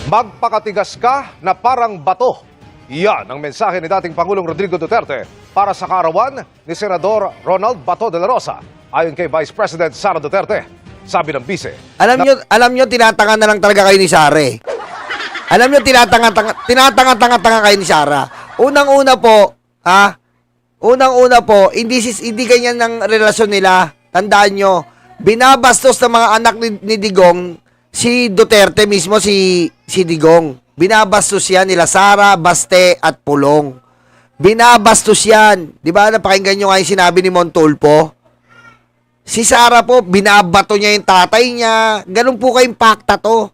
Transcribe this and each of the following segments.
Magpakatigas ka na parang bato. Yan ang mensahe ni dating Pangulong Rodrigo Duterte para sa kaarawan ni Senador Ronald Bato de la Rosa. Ayon kay Vice President Sara Duterte, sabi ng bise. Alam nyo, tinatanga na lang talaga kayo ni Sara. Alam nyo, tinatanga kayo ni Sara. Unang-una po, hindi ganyan ang relasyon nila. Tandaan nyo, binabastos ng mga anak ni Digong, si Duterte mismo, si Digong. Binabastos yan nila Sara, Baste, at Pulong. Binabastos yan. Di ba, napakinggan nyo nga yung sinabi ni Montulfo? Si Sara po, binabato niya yung tatay niya. Ganun po ka-impacta to.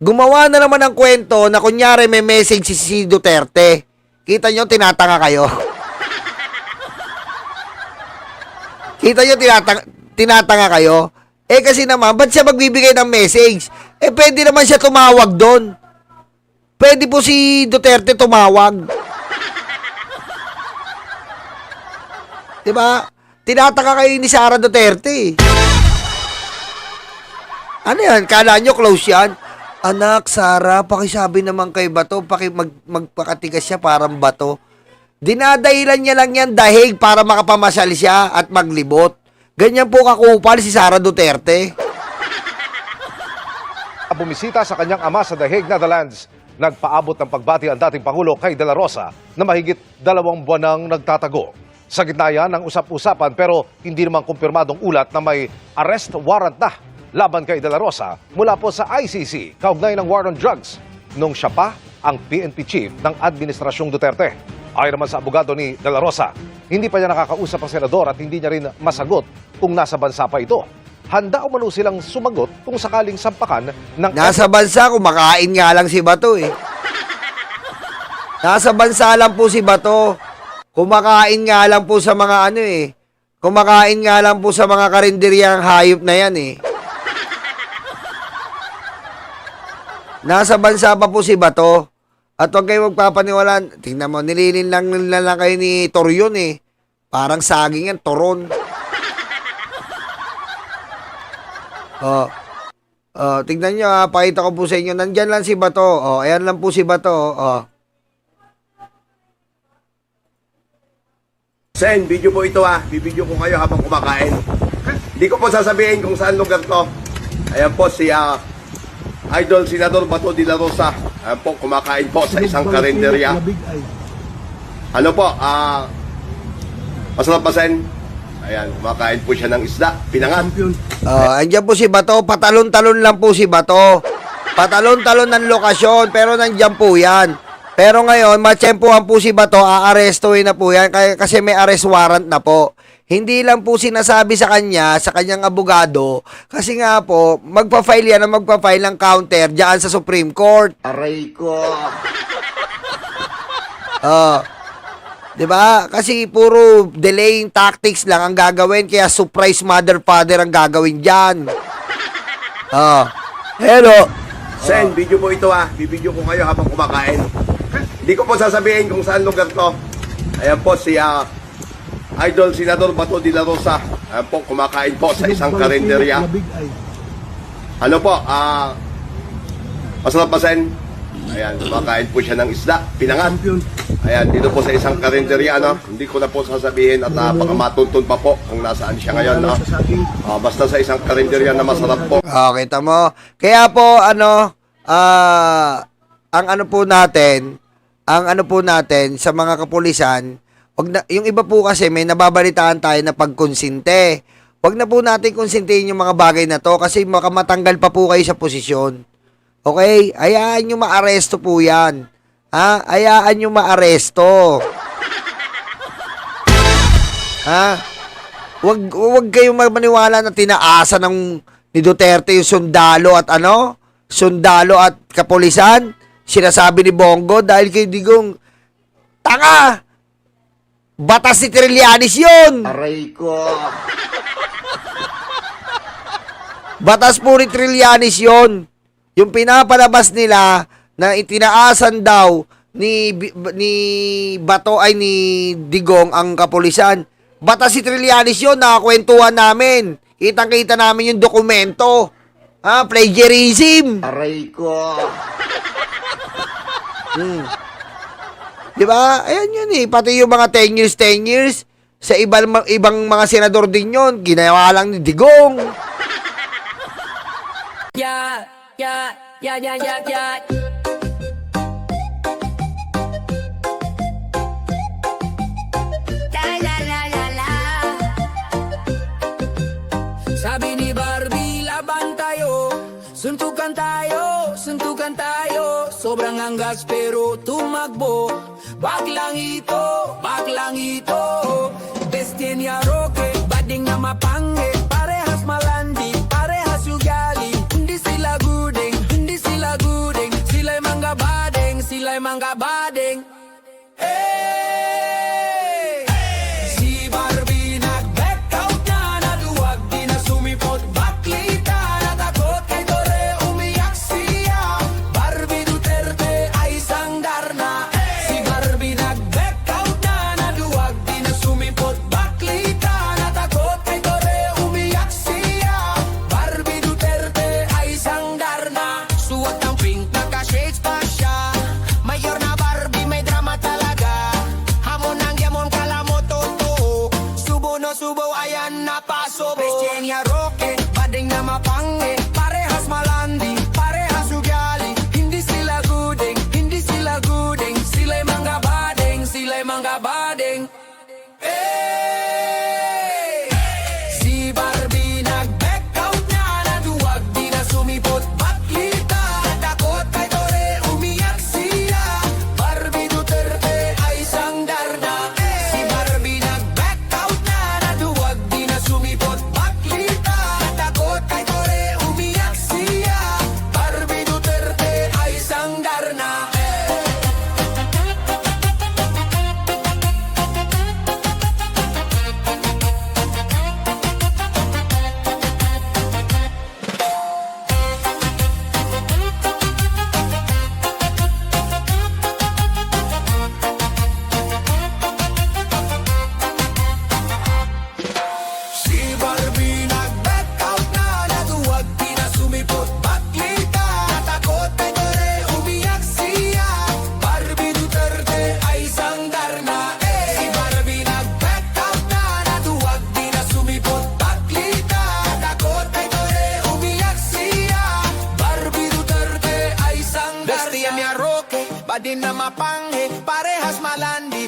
Gumawa na naman ng kwento na kunyari may message si Duterte. Kita nyo, tinatanga kayo. Kita nyo, tinatanga kayo. Eh kasi naman, ba't siya magbibigay ng message? Eh pwede naman siya tumawag doon. Pwede po si Duterte tumawag. Diba? Tinatanga kayo ni Sara Duterte. Ano yan? Kala nyo close yan? Anak, Sara, pakisabi naman kay Bato, magpakatigas siya parang bato. Dinadahilan niya lang yan dahig para makapamasyal siya at maglibot. Ganyan po kakupal si Sara Duterte. Bumisita sa kanyang ama sa The Hague, Netherlands. Nagpaabot ng pagbati ang dating Pangulo kay De la Rosa na mahigit 2 buwan nang nagtatago. Sa gitna yan ng usap-usapan pero hindi naman kumpirmadong ulat na may arrest warrant na laban kay De la Rosa mula po sa ICC kaugnay ng war on drugs nung siya pa ang PNP chief ng Administrasyong Duterte. Ayon naman sa abogado ni De la Rosa, hindi pa niya nakakausap ang senador at hindi niya rin masagot kung nasa bansa pa ito. Handa umano silang sumagot kung sakaling sampakan ng... Nasa bansa, kumakain nga lang si Bato eh. Nasa bansa lang po si Bato. Kumakain nga lang po sa mga ano eh. Kumakain nga lang po sa mga karinderyang hayop na yan eh. Nasa bansa pa po si Bato. At huwag kayo magpapaniwalaan. Tingnan mo, nililin lang kayo ni Torion eh. Parang saging yan, toron. Tingnan nyo ha, pakita ko po sa inyo. Nandyan lang si Bato. Ayan lang po si Bato. Sen, video po ito ha. Bibidyo ko kayo habang kumakain. Hindi ko po sasabihin kung saan lugar to. Ayan po si Idol Senador Bato de la Rosa. Ayan po, kumakain po sa isang karinderya. Ano po, masarap ba, Sen? Ayan, kumakain po siya ng isda, pinangat. Andyan po si Bato, patalon-talon lang po si Bato. Patalon-talon ng lokasyon, pero nandyan po yan. Pero ngayon, matsyempohan po si Bato, aarestuhin na po yan kasi may arrest warrant na po. Hindi lang po sinasabi sa kanya, sa kanyang abogado, kasi nga po, magpa-file yan ang magpa-file ng counter dyan sa Supreme Court. Aray ko. Diba? Kasi puro delaying tactics lang ang gagawin, kaya surprise mother father ang gagawin dyan. Hello. Sen, video po ito ha. Bibidyo ko kayo habang kumakain. Hindi ko po sasabihin kung saan lugar to. Ayan po si Idol Senador Bato de la Rosa. Ayan po, kumakain po sa isang karinderya. Ano po, masarap ba, Sen? Ayan, kumakain po siya ng isda, pinangat. Ayan, dito po sa isang karinderya, ano? Hindi ko na po sasabihin at baka matuntun pa po kung nasaan siya ngayon, no? Basta sa isang karinderya na masarap po. Kita mo. Kaya po, ang ano po natin sa mga kapulisan, yung iba po kasi may nababalitaan tayo na pagkonsinte. Wag na po natin konsintihin yung mga bagay na to kasi makamatanggal pa po kayo sa posisyon. Okay? Hayaan nyo maaresto po yan. Hayaan nyo maaresto. Wag kayong maniwala na tinaasa ni Duterte yung sundalo at sundalo at kapulisan. Sinasabi ni Bongo dahil kay Digong, tanga! Batas si Trillanes yun! Aray ko! Batas po ni Trillanes yun. Yung pinapalabas nila na itinaasan daw ni Bato ay ni Digong ang kapulisan. Batas si Trillanes yun, nakakwentuhan namin. Kitang-kita namin yung dokumento. Plagiarism. Aray ko. Di ba? Ayan yun eh. Pati yung mga 10 years, sa ibang mga senador din yun, ginawa lang ni Digong. Yeah, yeah, yeah, yeah, yeah, yeah. La la la la la. Sabi ni Barbie, laban tayo. Suntukan tayo. Sobrang anggas pero tumakbo. Baklang ito. Destiny Roque, bading na mapangi. Parehas malandi, parehas ugali. Hindi sila gudeng. Sila'y mangga bading. Hey! Si Barbie nag-back out na, naduwag di na sumipot. Baklita, natakot kay Dore, umiyak siya. Barbie Duterte ay sangdar na. Si Barbie nag-back out na, naduwag di na sumipot. Baklita, natakot kay Dore, umiyak siya. Barbie Duterte ay sangdar na. Suot ng pink, naka-shades pa siya. Mayor na Barbie, may drama talaga. Hamon ang yamon, kala mo totoo. Subo no subo, ayan na paso. Destiny Roque, bading na mapangi. Parehas malandi, parehas ugali. Hindi sila gudeng. Sila'y mangga bading. Hey! Si Barbie nag-back out na, naduwag di na sumipot. Baklita, natakot kay Dore, umiyak siya. Barbie Duterte ay sangdar na. Si Barbie nag-back out na, naduwag di na sumipot. Baklita, natakot kay Dore, umiyak siya. Barbie Duterte ay sangdar na. Si Barbie nag-back out na, naduwag di na sumipot. Baklita, natakot kay Dore, umiyak siya. Barbie Duterte ay sangdar na. Si Barbie nag-back out na, naduwag di na sumipot. Baklita, natakot kay Dore, umiyak siya. Barbie Duterte ay sangdar na. Destiny Roque, badin na mapanghi, parehas malandi.